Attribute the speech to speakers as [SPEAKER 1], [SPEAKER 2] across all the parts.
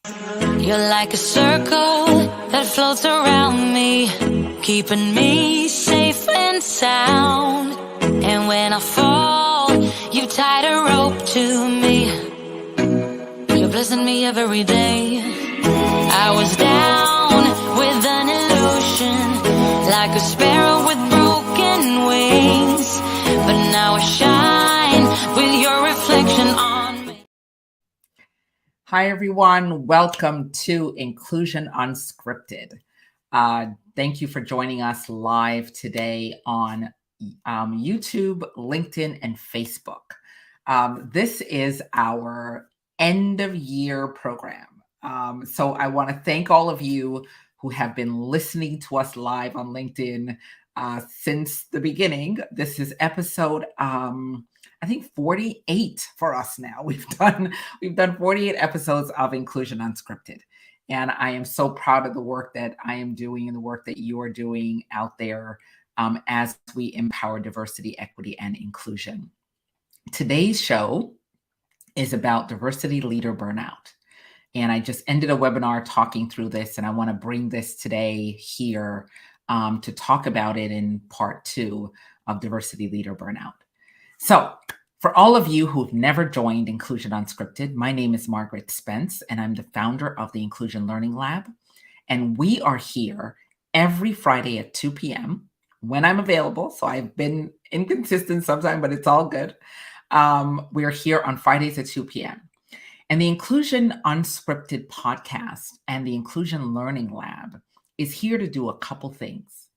[SPEAKER 1] You're like a circle that floats around me, keeping me safe and sound. And when I fall, you tied a rope to me. You're blessing me every day. I was down with an illusion, like a sparrow with broken wings, but now I shine with your reflection on me.
[SPEAKER 2] Hi, everyone. Welcome to Inclusion Unscripted. Thank you for joining us live today on YouTube, LinkedIn, and Facebook. This is our end of year program. So I want to thank all of you who have been listening to us live on LinkedIn since the beginning. This is episode I think 48 for us now. We've done 48 episodes of Inclusion Unscripted. And I am so proud of the work that I am doing and the work that you are doing out there as we empower diversity, equity, and inclusion. Today's show is about diversity leader burnout. And I just ended a webinar talking through this, and I want to bring this today here to talk about it in part 2 of diversity leader burnout. So for all of you who've never joined Inclusion Unscripted, my name is Margaret Spence, and I'm the founder of the Inclusion Learning Lab. And we are here every Friday at 2 p.m. when I'm available. So I've been inconsistent sometimes, but it's all good. We are here on Fridays at 2 p.m. And the Inclusion Unscripted podcast and the Inclusion Learning Lab is here to do a couple things.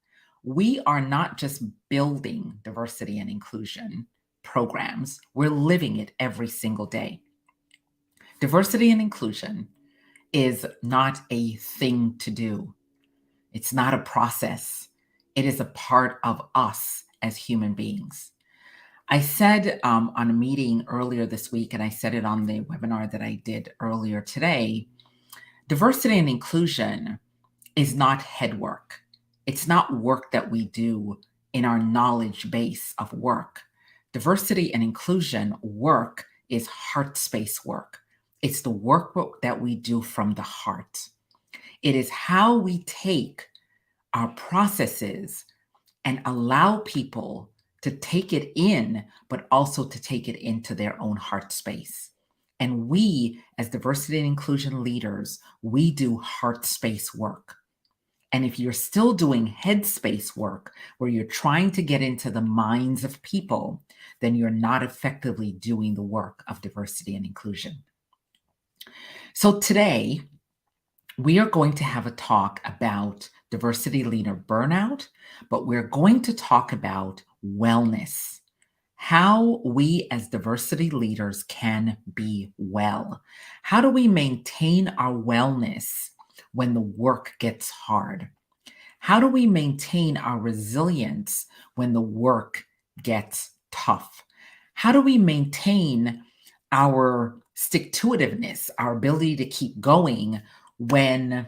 [SPEAKER 2] We are not just building diversity and inclusion programs, we're living it every single day. Diversity and inclusion is not a thing to do. It's not a process. It is a part of us as human beings. I said on a meeting earlier this week, and I said it on the webinar that I did earlier today, diversity and inclusion is not head work. It's not work that we do in our knowledge base of work. Diversity and inclusion work is heart space work. It's the work that we do from the heart. It is how we take our processes and allow people to take it in, but also to take it into their own heart space. And we, as diversity and inclusion leaders, we do heart space work. And if you're still doing headspace work where you're trying to get into the minds of people, then you're not effectively doing the work of diversity and inclusion. So today, we are going to have a talk about diversity leader burnout, but we're going to talk about wellness, how we as diversity leaders can be well. How do we maintain our wellness when the work gets hard? How do we maintain our resilience when the work gets tough? How do we maintain our stick-to-itiveness, our ability to keep going when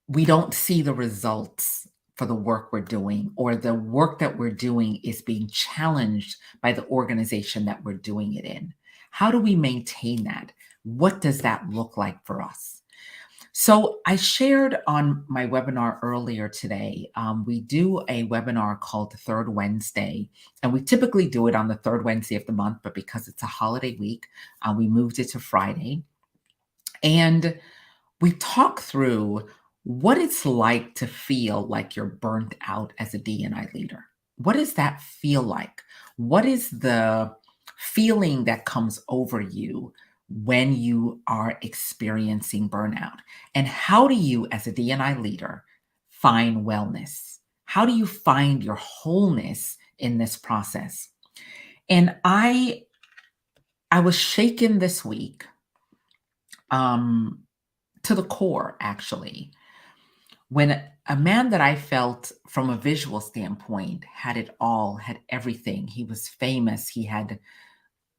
[SPEAKER 2] we don't see the results for the work we're doing, or the work that we're doing is being challenged by the organization that we're doing it in? How do we maintain that? What does that look like for us? So I shared on my webinar earlier today, we do a webinar called the Third Wednesday, and we typically do it on the third Wednesday of the month, but because it's a holiday week, we moved it to Friday. And we talk through what it's like to feel like you're burnt out as a D&I leader. What does that feel like? What is the feeling that comes over you when you are experiencing burnout? And how do you, as a D&I leader, find wellness? How do you find your wholeness in this process? And I was shaken this week to the core, actually, when a man that I felt from a visual standpoint had it all, had everything. He was famous. He had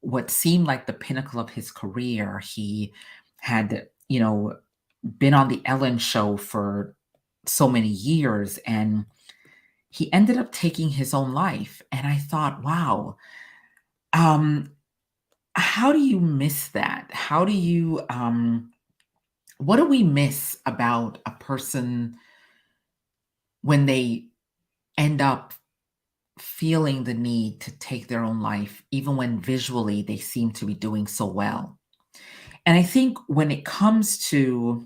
[SPEAKER 2] what seemed like the pinnacle of his career. He had, been on the Ellen show for so many years, and he ended up taking his own life. And I thought, wow, how do you miss that? How do you What do we miss about a person when they end up feeling the need to take their own life, even when visually they seem to be doing so well? And I think when it comes to,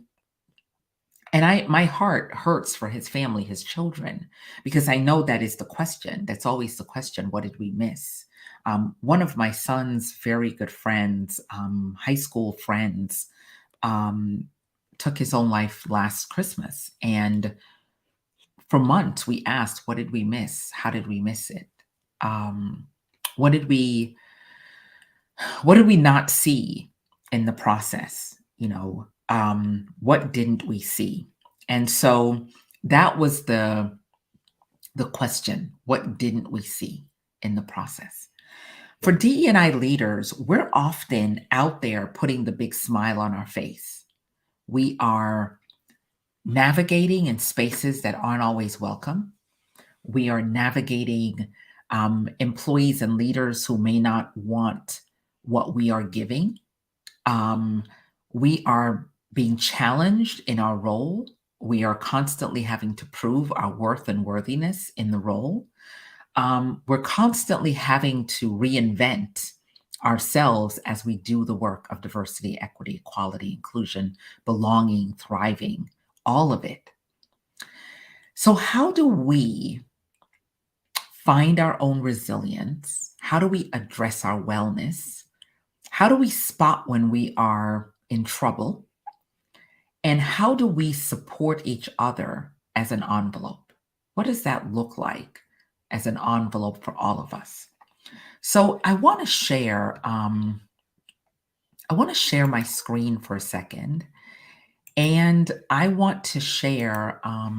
[SPEAKER 2] and my heart hurts for his family, his children, because I know that is the question. That's always the question. What did we miss? One of my son's very good friends, high school friends, um, took his own life last Christmas. And for months, we asked, what did we miss? How did we miss it? Um, what did we not see in the process? What didn't we see? And so that was the question. What didn't we see in the process? For DE&I leaders, we're often out there putting the big smile on our face. We are navigating in spaces that aren't always welcome. We are navigating employees and leaders who may not want what we are giving. We are being challenged in our role. We are constantly having to prove our worth and worthiness in the role. We're constantly having to reinvent ourselves as we do the work of diversity, equity, equality, inclusion, belonging, thriving, all of it. So how do we find our own resilience? How do we address our wellness? How do we spot when we are in trouble? And how do we support each other as an envelope? What does that look like as an envelope for all of us? So I want to share my screen for a second, and I want to share a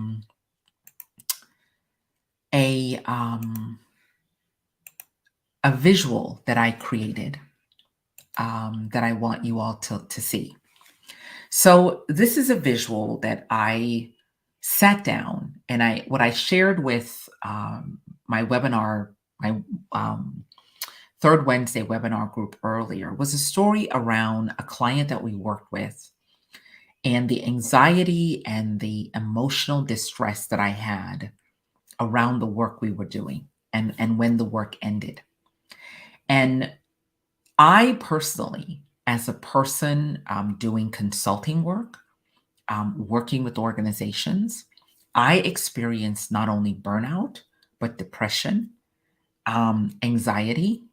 [SPEAKER 2] visual that I created that I want you all to see. So this is a visual that I sat down and what I shared with my webinar, my third Wednesday webinar group earlier, was a story around a client that we worked with and the anxiety and the emotional distress that I had around the work we were doing and when the work ended. And I personally, as a person doing consulting work, working with organizations, I experienced not only burnout, but depression, anxiety,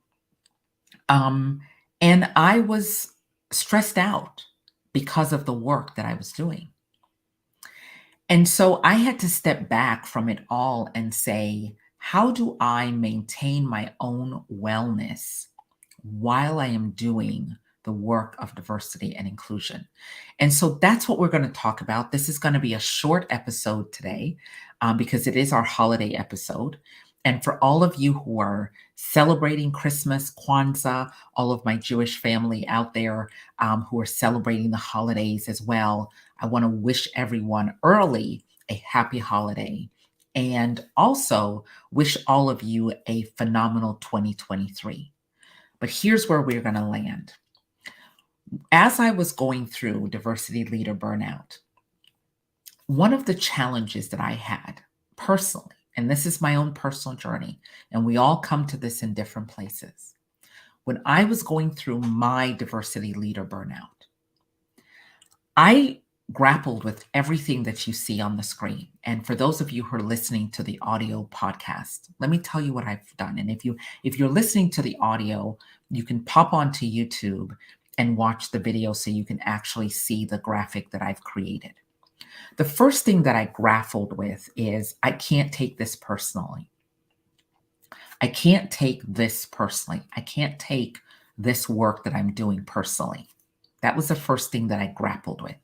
[SPEAKER 2] and I was stressed out because of the work that I was doing. And so I had to step back from it all and say, how do I maintain my own wellness while I am doing the work of diversity and inclusion? And so that's what we're going to talk about. This is going to be a short episode today because it is our holiday episode. And for all of you who are celebrating Christmas, Kwanzaa, all of my Jewish family out there who are celebrating the holidays as well, I want to wish everyone early a happy holiday and also wish all of you a phenomenal 2023. But here's where we're going to land. As I was going through Diversity Leader Burnout, one of the challenges that I had personally, and this is my own personal journey, and we all come to this in different places. When I was going through my Diversity Leader Burnout, I grappled with everything that you see on the screen. And for those of you who are listening to the audio podcast, let me tell you what I've done. And if you're listening to the audio, you can pop onto YouTube and watch the video so you can actually see the graphic that I've created. The first thing that I grappled with is I can't take this personally. I can't take this personally. I can't take this work that I'm doing personally. That was the first thing that I grappled with.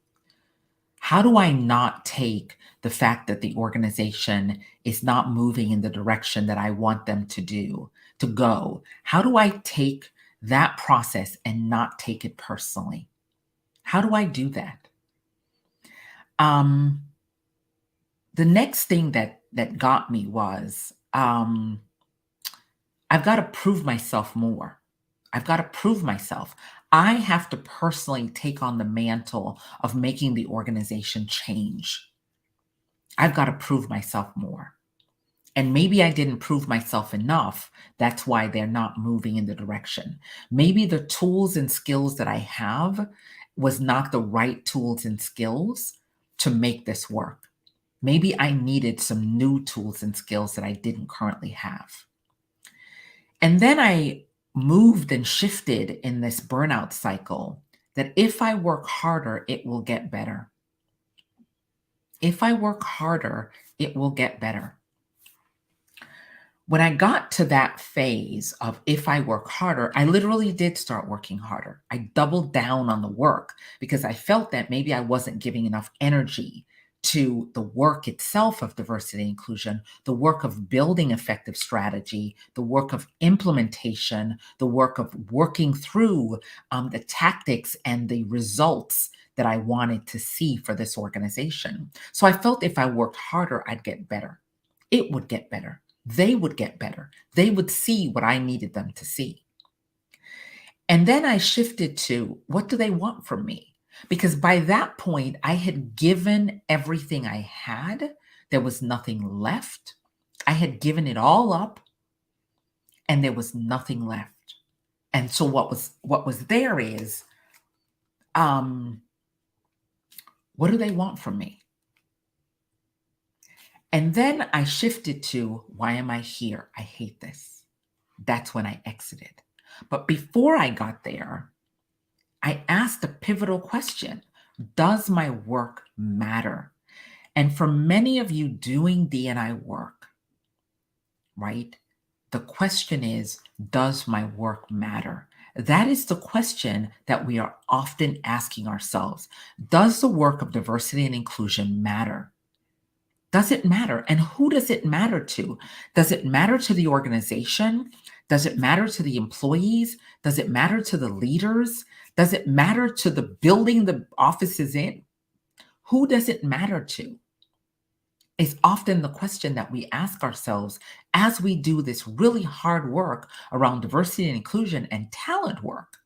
[SPEAKER 2] How do I not take the fact that the organization is not moving in the direction that I want them to go? How do I take that process and not take it personally? How do I do that? The next thing that got me was I've got to prove myself more. I've got to prove myself. I have to personally take on the mantle of making the organization change. I've got to prove myself more. And maybe I didn't prove myself enough. That's why they're not moving in the direction. Maybe the tools and skills that I have was not the right tools and skills to make this work. Maybe I needed some new tools and skills that I didn't currently have. And then I moved and shifted in this burnout cycle that if I work harder, it will get better. If I work harder, it will get better. When I got to that phase of if I work harder, I literally did start working harder. I doubled down on the work because I felt that maybe I wasn't giving enough energy to the work itself of diversity and inclusion, the work of building effective strategy, the work of implementation, the work of working through the tactics and the results that I wanted to see for this organization. So I felt if I worked harder, I'd get better. It would get better. They would get better. They would see what I needed them to see. And then I shifted to what do they want from me? Because by that point, I had given everything I had. There was nothing left. I had given it all up and there was nothing left. And so what was there is, what do they want from me? And then I shifted to, why am I here? I hate this. That's when I exited. But before I got there, I asked a pivotal question. Does my work matter? And for many of you doing D&I work, right? The question is, does my work matter? That is the question that we are often asking ourselves. Does the work of diversity and inclusion matter? Does it matter? And who does it matter to? Does it matter to the organization? Does it matter to the employees? Does it matter to the leaders? Does it matter to the building the office is in? Who does it matter to? Is often the question that we ask ourselves as we do this really hard work around diversity and inclusion and talent work.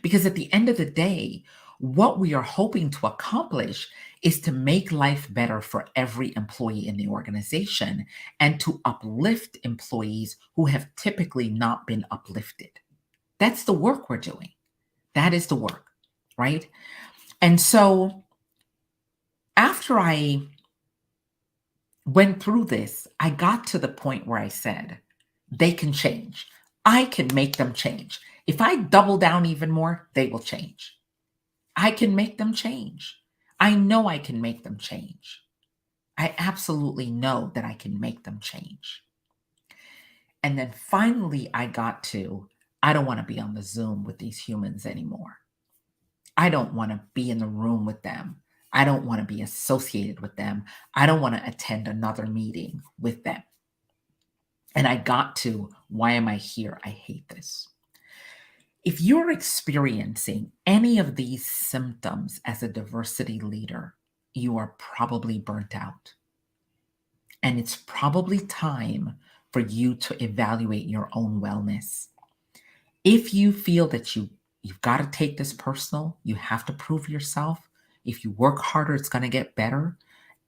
[SPEAKER 2] Because at the end of the day, what we are hoping to accomplish is to make life better for every employee in the organization and to uplift employees who have typically not been uplifted. That's the work we're doing. That is the work, right? And so after I went through this, I got to the point where I said, they can change. I can make them change. If I double down even more, they will change. I can make them change. I know I can make them change. I absolutely know that I can make them change. And then finally, I got to, I don't want to be on the Zoom with these humans anymore. I don't want to be in the room with them. I don't want to be associated with them. I don't want to attend another meeting with them. And I got to, why am I here? I hate this. If you're experiencing any of these symptoms as a diversity leader, you are probably burnt out. And it's probably time for you to evaluate your own wellness. If you feel that you've got to take this personal, you have to prove yourself. If you work harder, it's going to get better.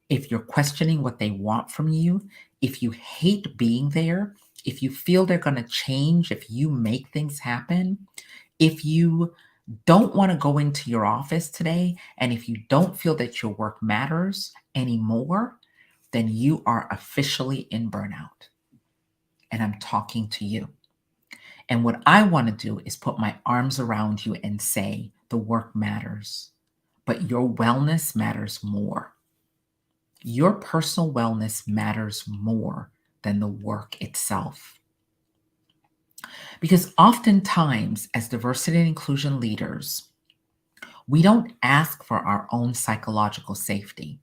[SPEAKER 2] If you're questioning what they want from you, if you hate being there, if you feel they're going to change, if you make things happen, if you don't want to go into your office today, and if you don't feel that your work matters anymore, then you are officially in burnout. And I'm talking to you. And what I want to do is put my arms around you and say, the work matters, but your wellness matters more. Your personal wellness matters more than the work itself. Because oftentimes, as diversity and inclusion leaders, we don't ask for our own psychological safety.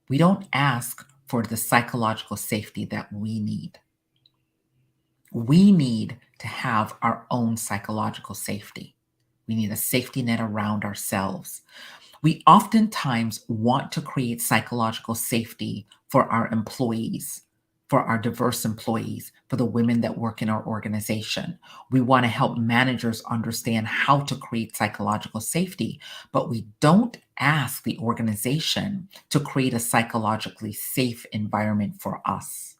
[SPEAKER 2] We don't ask for the psychological safety that we need. We need to have our own psychological safety. We need a safety net around ourselves. We oftentimes want to create psychological safety for our employees, for our diverse employees, for the women that work in our organization. We want to help managers understand how to create psychological safety, but we don't ask the organization to create a psychologically safe environment for us.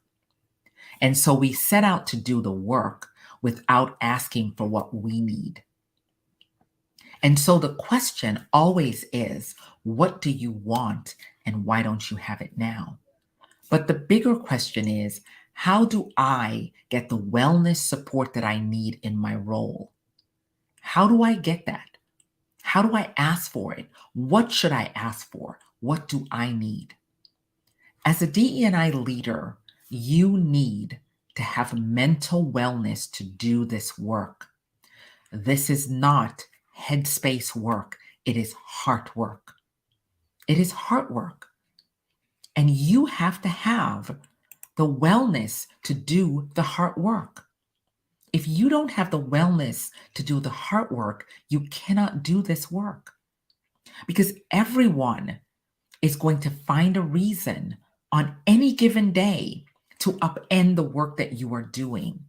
[SPEAKER 2] And so we set out to do the work without asking for what we need. And so the question always is, what do you want and why don't you have it now? But the bigger question is, how do I get the wellness support that I need in my role? How do I get that? How do I ask for it? What should I ask for? What do I need? As a DE&I leader, you need to have mental wellness to do this work. This is not headspace work. It is heart work. It is heart work. And you have to have the wellness to do the heart work. If you don't have the wellness to do the heart work, you cannot do this work. Because everyone is going to find a reason on any given day to upend the work that you are doing.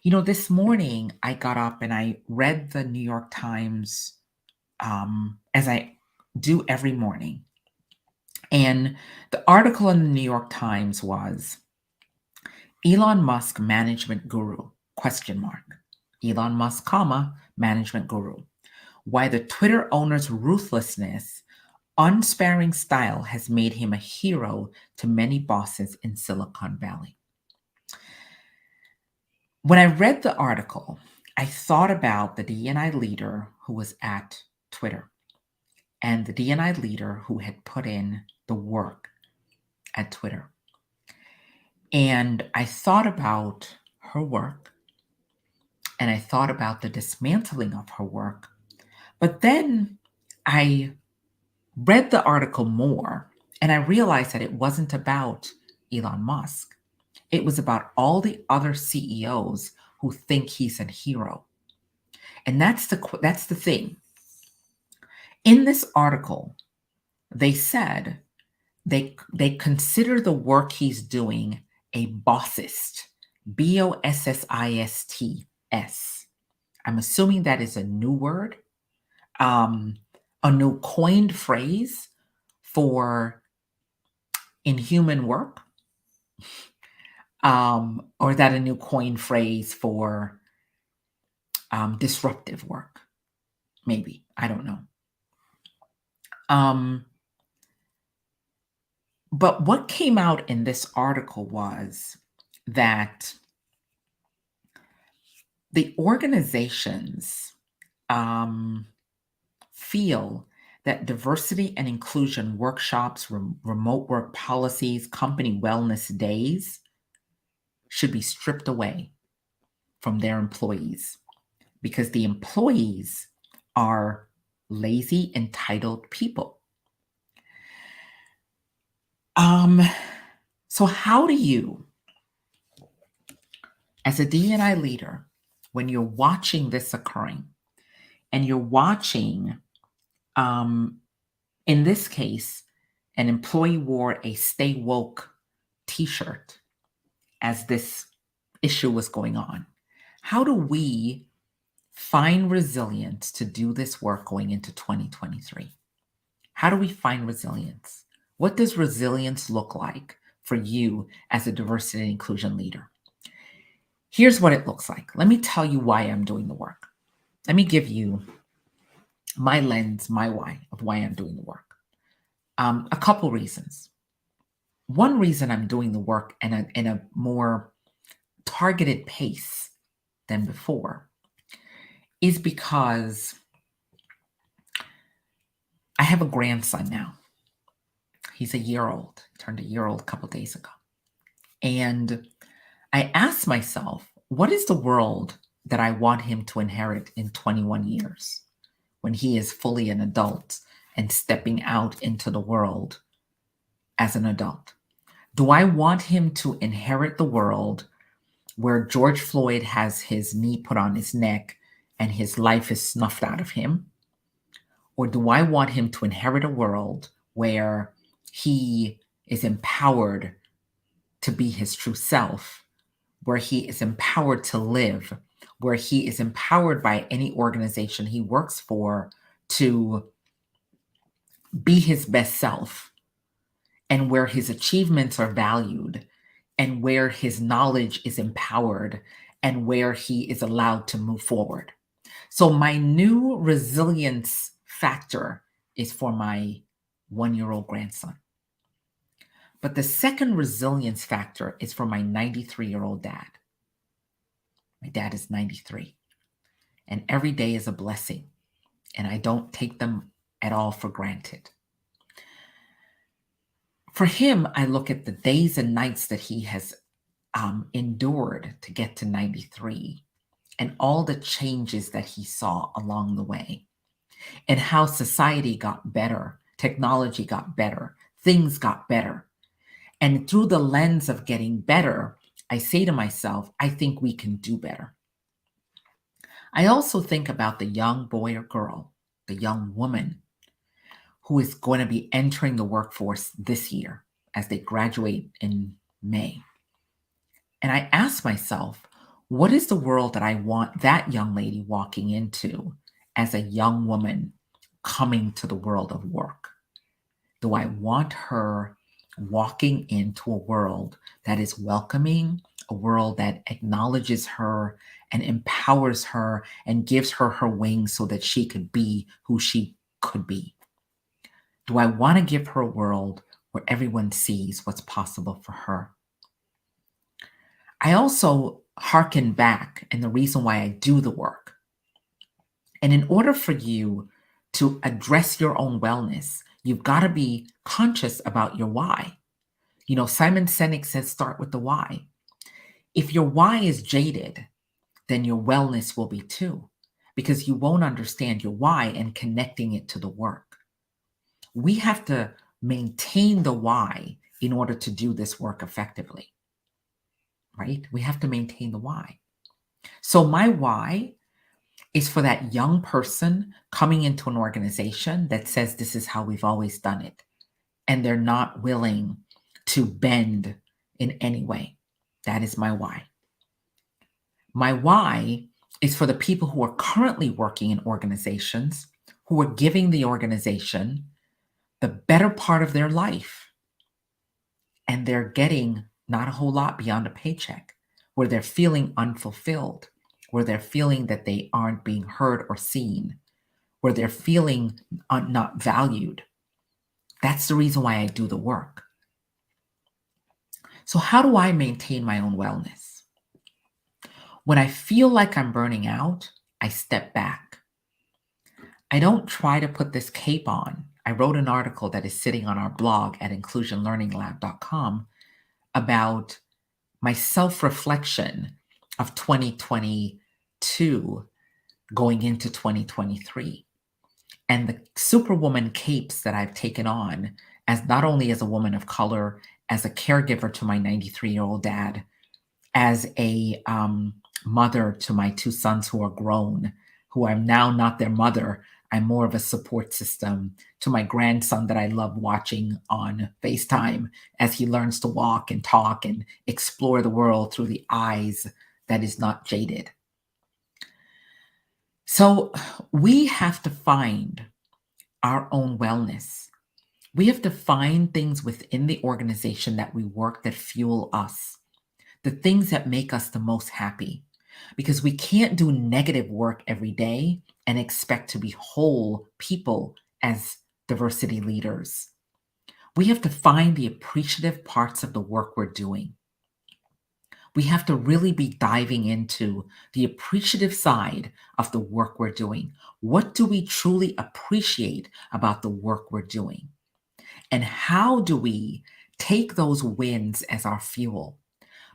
[SPEAKER 2] You know, this morning I got up and I read the New York Times as I do every morning. And the article in the New York Times was Elon Musk management guru, ? Elon Musk, management guru. Why the Twitter owner's ruthlessness, unsparing style has made him a hero to many bosses in Silicon Valley. When I read the article, I thought about the DE&I leader who was at Twitter and the DE&I leader who had put in the work at Twitter. And I thought about her work and I thought about the dismantling of her work. But then I read the article more and I realized that it wasn't about Elon Musk. It was about all the other CEOs who think he's a hero. And that's the thing. In this article, they said they consider the work he's doing a bossist, BOSSISTS. I'm assuming that is a new word, a new coined phrase for inhuman work, or is that a new coined phrase for disruptive work? Maybe, I don't know. But what came out in this article was that the organizations feel that diversity and inclusion workshops, remote work policies, company wellness days should be stripped away from their employees because the employees are lazy, entitled people. So how do you, as a DE&I leader, when you're watching this occurring, and you're watching, in this case, an employee wore a Stay Woke t-shirt as this issue was going on. How do we find resilience to do this work going into 2023? How do we find resilience? What does resilience look like for you as a diversity and inclusion leader? Here's what it looks like. Let me tell you why I'm doing the work. Let me give you my lens, my why of why I'm doing the work. A couple reasons. One reason I'm doing the work in a more targeted pace than before is because I have a grandson now. He's a year old, turned a year old a couple days ago. And I asked myself, what is the world that I want him to inherit in 21 years when he is fully an adult and stepping out into the world as an adult? Do I want him to inherit the world where George Floyd has his knee put on his neck and his life is snuffed out of him? Or do I want him to inherit a world where he is empowered to be his true self, where he is empowered to live, where he is empowered by any organization he works for to be his best self, and where his achievements are valued, and where his knowledge is empowered, and where he is allowed to move forward. So my new resilience factor is for my 1-year-old grandson. But the second resilience factor is for my 93-year-old dad. My dad is 93. And every day is a blessing. And I don't take them at all for granted. For him, I look at the days and nights that he has endured to get to 93 and all the changes that he saw along the way and how society got better, technology got better, things got better. And through the lens of getting better, I say to myself, I think we can do better. I also think about the young boy or girl, the young woman who is going to be entering the workforce this year as they graduate in May. And I ask myself, what is the world that I want that young lady walking into as a young woman coming to the world of work? Do I want her walking into a world that is welcoming, a world that acknowledges her and empowers her and gives her her wings so that she could be who she could be? Do I want to give her a world where everyone sees what's possible for her? I also hearken back, and the reason why I do the work. And in order for you to address your own wellness, you've got to be conscious about your why. You know, Simon Sinek says, start with the why. If your why is jaded, then your wellness will be too, because you won't understand your why and connecting it to the work. We have to maintain the why in order to do this work effectively, right? We have to maintain the why. So my why is for that young person coming into an organization that says this is how we've always done it, and they're not willing to bend in any way. That is my why. My why is for the people who are currently working in organizations who are giving the organization the better part of their life, and they're getting not a whole lot beyond a paycheck, where they're feeling unfulfilled, where they're feeling that they aren't being heard or seen, where they're feeling not valued. That's the reason why I do the work. So how do I maintain my own wellness? When I feel like I'm burning out, I step back. I don't try to put this cape on. I wrote an article that is sitting on our blog at inclusionlearninglab.com about my self-reflection of 2022 going into 2023, and the superwoman capes that I've taken on as not only as a woman of color, as a caregiver to my 93-year-old dad, as a mother to my 2 sons who are grown, who I'm now not their mother. I'm more of a support system to my grandson that I love watching on FaceTime as he learns to walk and talk and explore the world through the eyes that is not jaded. So we have to find our own wellness. We have to find things within the organization that we work that fuel us, the things that make us the most happy, because we can't do negative work every day and expect to be whole people as diversity leaders. We have to find the appreciative parts of the work we're doing. We have to really be diving into the appreciative side of the work we're doing. What do we truly appreciate about the work we're doing? And how do we take those wins as our fuel?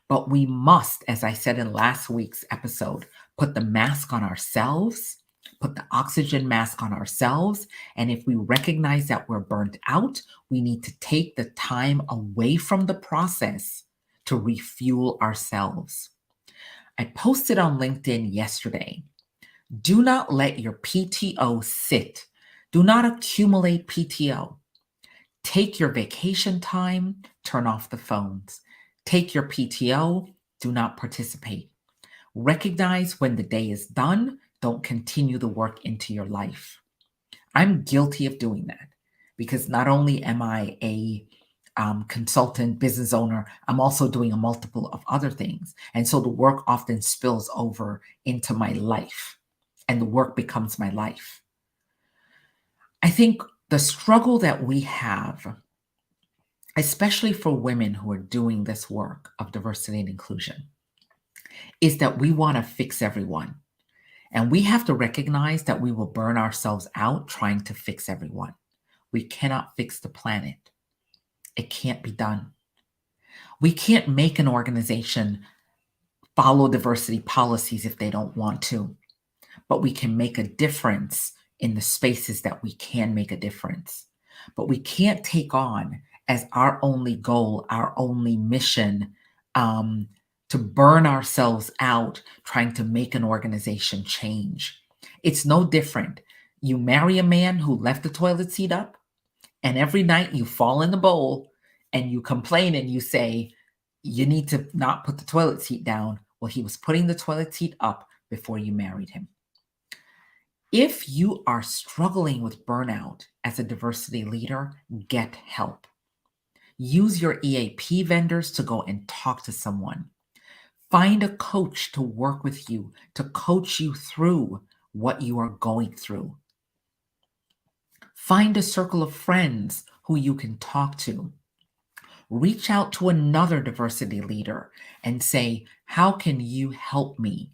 [SPEAKER 2] But we must, as I said in last week's episode, put the mask on ourselves, put the oxygen mask on ourselves. And if we recognize that we're burnt out, we need to take the time away from the process to refuel ourselves. I posted on LinkedIn yesterday, do not let your PTO sit. Do not accumulate PTO. Take your vacation time, turn off the phones. Take your PTO, do not participate. Recognize when the day is done, don't continue the work into your life. I'm guilty of doing that because not only am I a consultant, business owner, I'm also doing a multiple of other things. And so the work often spills over into my life and the work becomes my life. I think the struggle that we have, especially for women who are doing this work of diversity and inclusion, is that we want to fix everyone. And we have to recognize that we will burn ourselves out trying to fix everyone. We cannot fix the planet. It can't be done. We can't make an organization follow diversity policies if they don't want to, but we can make a difference in the spaces that we can make a difference. But we can't take on as our only goal, our only mission, to burn ourselves out trying to make an organization change. It's no different. You marry a man who left the toilet seat up, and every night you fall in the bowl and you complain and you say, you need to not put the toilet seat down. Well, he was putting the toilet seat up before you married him. If you are struggling with burnout as a diversity leader, get help. Use your EAP vendors to go and talk to someone. Find a coach to work with you, to coach you through what you are going through. Find a circle of friends who you can talk to. Reach out to another diversity leader and say, how can you help me?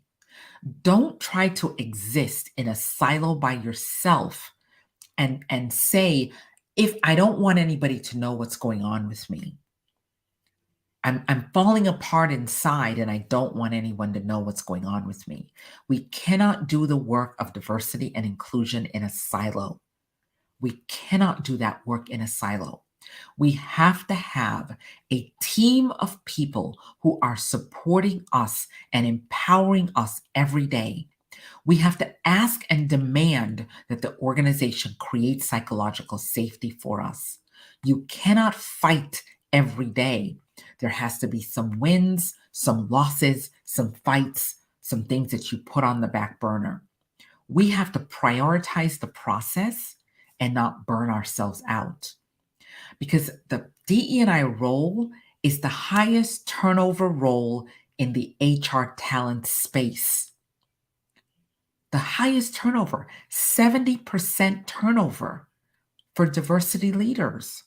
[SPEAKER 2] Don't try to exist in a silo by yourself and say, if I don't want anybody to know what's going on with me, I'm falling apart inside and I don't want anyone to know what's going on with me. We cannot do the work of diversity and inclusion in a silo. We cannot do that work in a silo. We have to have a team of people who are supporting us and empowering us every day. We have to ask and demand that the organization create psychological safety for us. You cannot fight every day. There has to be some wins, some losses, some fights, some things that you put on the back burner. We have to prioritize the process and not burn ourselves out. Because the DE&I role is the highest turnover role in the HR talent space. The highest turnover, 70% turnover for diversity leaders.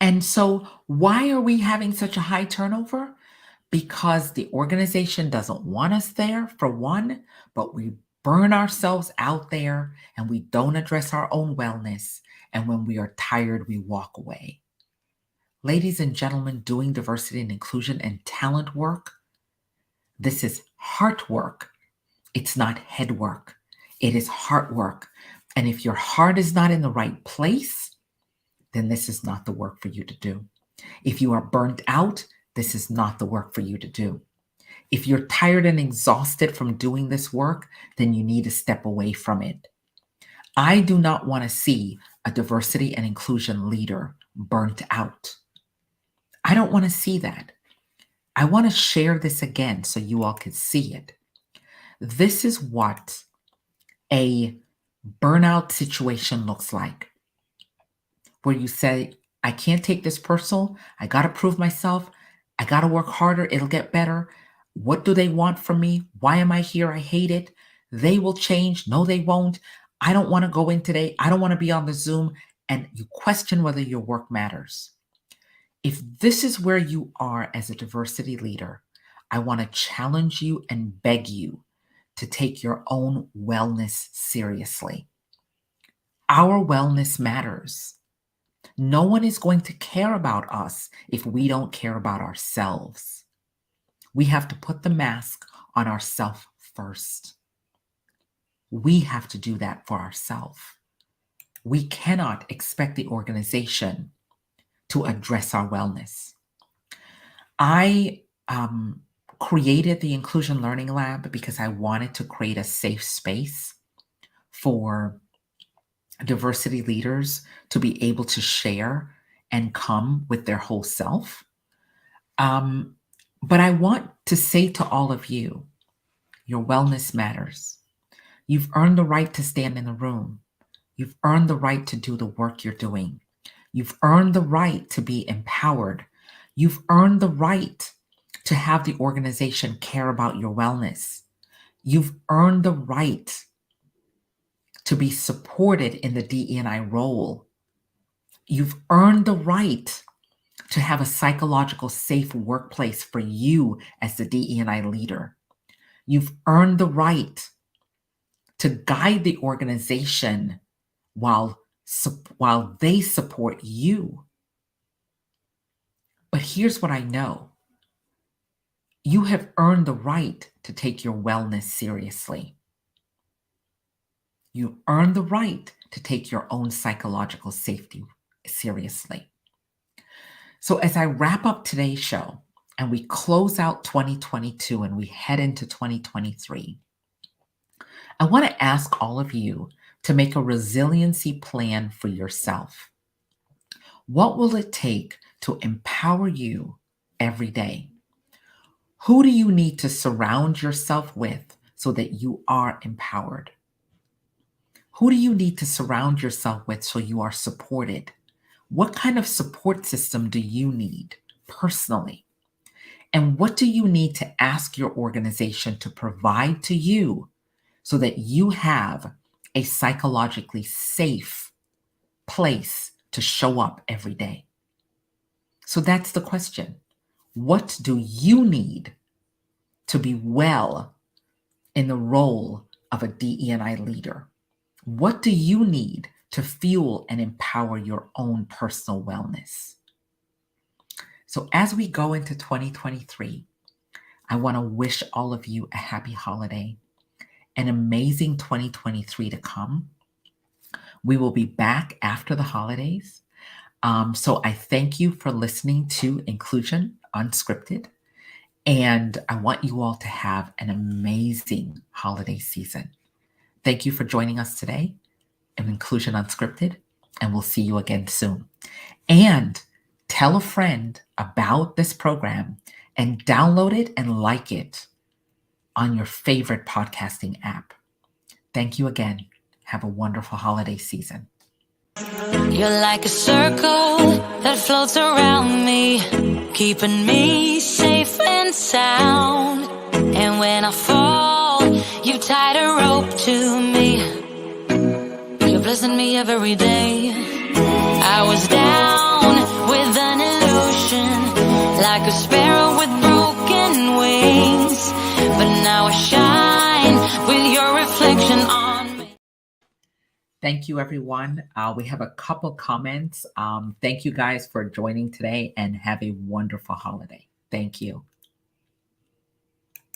[SPEAKER 2] And so why are we having such a high turnover? Because the organization doesn't want us there, for one, but we burn ourselves out there and we don't address our own wellness. And when we are tired, we walk away. Ladies and gentlemen, doing diversity and inclusion and talent work, this is heart work. It's not head work. It is heart work. And if your heart is not in the right place, then this is not the work for you to do. If you are burnt out, this is not the work for you to do. If you're tired and exhausted from doing this work, then you need to step away from it. I do not want to see a diversity and inclusion leader burnt out. I don't want to see that. I want to share this again so you all can see it. This is what a burnout situation looks like, where you say, I can't take this personal. I got to prove myself. I got to work harder. It'll get better. What do they want from me? Why am I here? I hate it. They will change. No, they won't. I don't want to go in today. I don't want to be on the Zoom. And you question whether your work matters. If this is where you are as a diversity leader, I want to challenge you and beg you to take your own wellness seriously. Our wellness matters. No one is going to care about us if we don't care about ourselves. We have to put the mask on ourselves first. We have to do that for ourselves. We cannot expect the organization to address our wellness. I created the Inclusion Learning Lab because I wanted to create a safe space for diversity leaders to be able to share and come with their whole self. But I want to say to all of you, your wellness matters. You've earned the right to stand in the room. You've earned the right to do the work you're doing. You've earned the right to be empowered. You've earned the right to have the organization care about your wellness. You've earned the right to be supported in the DE&I role. You've earned the right to have a psychological safe workplace for you as the DE&I leader. You've earned the right to guide the organization while they support you. But here's what I know. You have earned the right to take your wellness seriously. You earn the right to take your own psychological safety seriously. So as I wrap up today's show and we close out 2022 and we head into 2023, I want to ask all of you to make a resiliency plan for yourself. What will it take to empower you every day? Who do you need to surround yourself with so that you are empowered? Who do you need to surround yourself with so you are supported? What kind of support system do you need personally? And what do you need to ask your organization to provide to you so that you have a psychologically safe place to show up every day? So that's the question. What do you need to be well in the role of a DE&I leader? What do you need to fuel and empower your own personal wellness? So as we go into 2023, I want to wish all of you a happy holiday, an amazing 2023 to come. We will be back after the holidays. So I thank you for listening to Inclusion Unscripted. And I want you all to have an amazing holiday season. Thank you for joining us today in Inclusion Unscripted, and we'll see you again soon. And tell a friend about this program and download it and like it on your favorite podcasting app. Thank you again. Have a wonderful holiday season.
[SPEAKER 1] You're like a circle that floats around me, keeping me safe and sound. And when I fall, you tied a rope to me. You're blessing me every day. I was down with an illusion, like a sparrow with broken wings, but now I shine with your reflection on me.
[SPEAKER 2] Thank you, everyone. We have a couple comments. Thank you guys for joining today and have a wonderful holiday. Thank you.